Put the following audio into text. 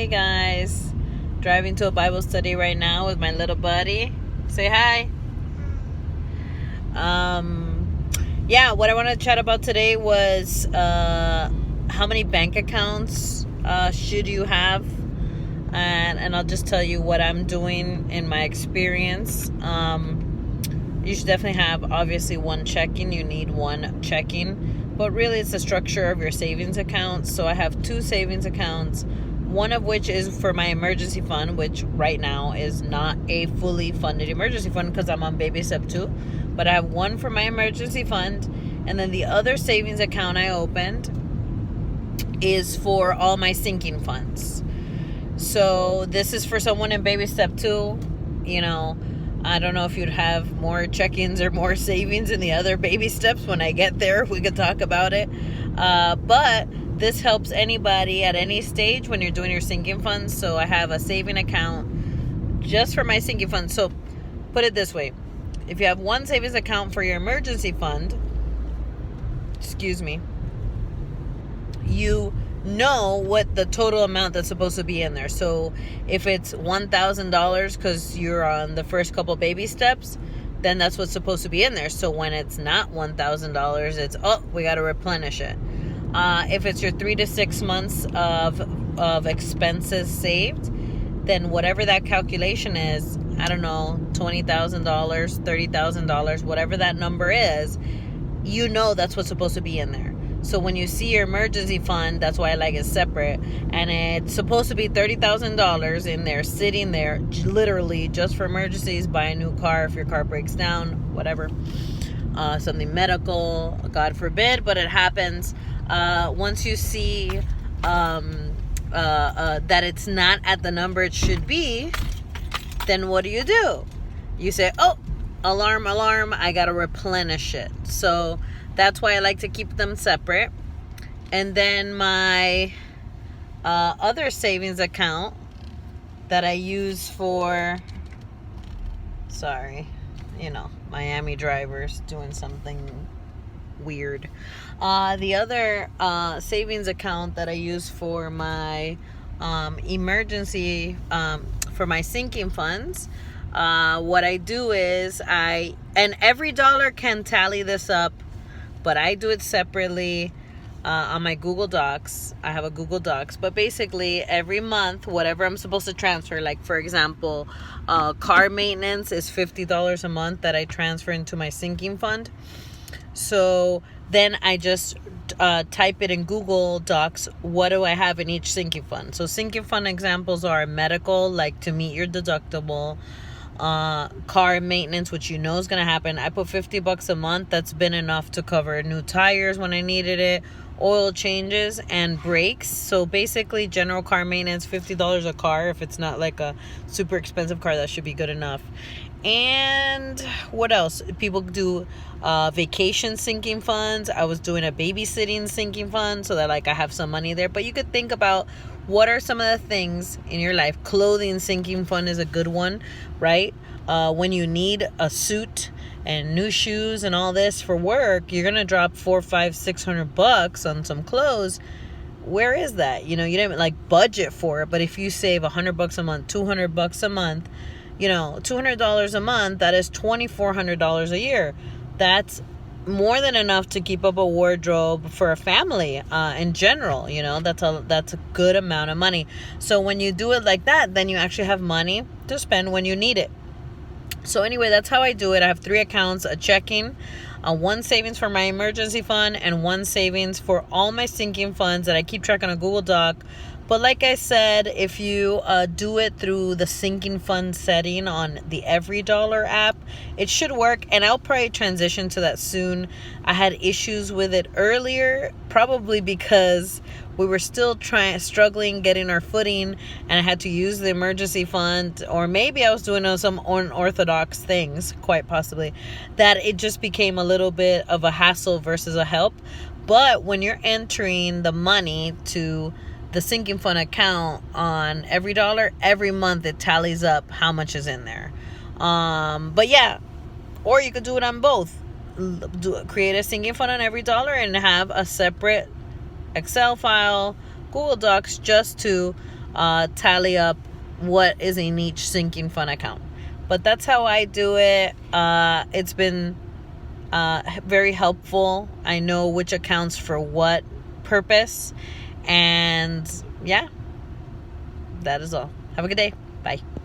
Hey guys, driving to a Bible study right now with my little buddy. Say hi. What I want to chat about today was how many bank accounts should you have, and I'll just tell you what I'm doing in my experience. You should definitely have obviously one checking. You need one checking, but really it's the structure of your savings accounts. So I have two savings accounts, one of which is for my emergency fund, which right now is not a fully funded emergency fund because I'm on baby step 2, but I have one for my emergency fund, and then the other savings account I opened is for all my sinking funds. So this is for someone in baby step 2. I don't know if you'd have more check-ins or more savings in the other baby steps. When I get there, we could talk about it. But this helps anybody at any stage when you're doing your sinking funds. So I have a saving account just for my sinking funds. So put it this way. If you have one savings account for your emergency fund, you know what the total amount that's supposed to be in there. So if it's $1,000 because you're on the first couple baby steps, then that's what's supposed to be in there. So when it's not $1,000, it's we got to replenish it. If it's your 3 to 6 months of expenses saved, then whatever that calculation is, I don't know, $20,000, $30,000, whatever that number is, that's what's supposed to be in there. So when you see your emergency fund, that's why I like it separate, and it's supposed to be $30,000 in there, sitting there, literally just for emergencies. Buy a new car if your car breaks down, whatever, something medical, God forbid, but it happens. Once you see that it's not at the number it should be, then what do? You say, alarm, I gotta replenish it. So that's why I like to keep them separate. And then my other savings account that I use for, Miami drivers doing something weird. The other savings account that I use for my emergency, for my sinking funds, what I do is and every dollar can tally this up, but I do it separately on my Google Docs. I have a Google Docs, but basically every month, whatever I'm supposed to transfer, like for example, car maintenance is $50 a month that I transfer into my sinking fund. So then I just type it in Google Docs, what do I have in each sinking fund? So sinking fund examples are medical, like to meet your deductible, car maintenance, which is going to happen. I put $50 a month. That's been enough to cover new tires when I needed it, oil changes, and brakes. So basically general car maintenance, $50 a car. If it's not like a super expensive car, that should be good enough. And what else? People do vacation sinking funds. I was doing a babysitting sinking fund so that I have some money there. But you could think about what are some of the things in your life. Clothing sinking fund is a good one, right? When you need a suit and new shoes and all this for work, you're gonna drop $400, $500, $600 on some clothes. Where is that? You didn't budget for it, but if you save $100 a month, $200 a month, $200 a month, that is $2,400 a year. That's more than enough to keep up a wardrobe for a family in general. That's a good amount of money. So when you do it like that, then you actually have money to spend when you need it. So anyway, that's how I do it. I have 3 accounts, a checking, one savings for my emergency fund, and one savings for all my sinking funds that I keep track on a Google Doc. But like I said, if you do it through the sinking fund setting on the Every Dollar app, it should work. And I'll probably transition to that soon. I had issues with it earlier, probably because we were still struggling getting our footing, and I had to use the emergency fund, or maybe I was doing some unorthodox things, quite possibly, that it just became a little bit of a hassle versus a help. But when you're entering the money to the sinking fund account on Every Dollar, every month it tallies up how much is in there. But yeah, or you could do it on both. Create a sinking fund on Every Dollar and have a separate Excel file, Google Docs, just to tally up what is in each sinking fund account. But that's how I do it. It's been very helpful. I know which accounts for what purpose. And yeah, that is all. Have a good day. Bye.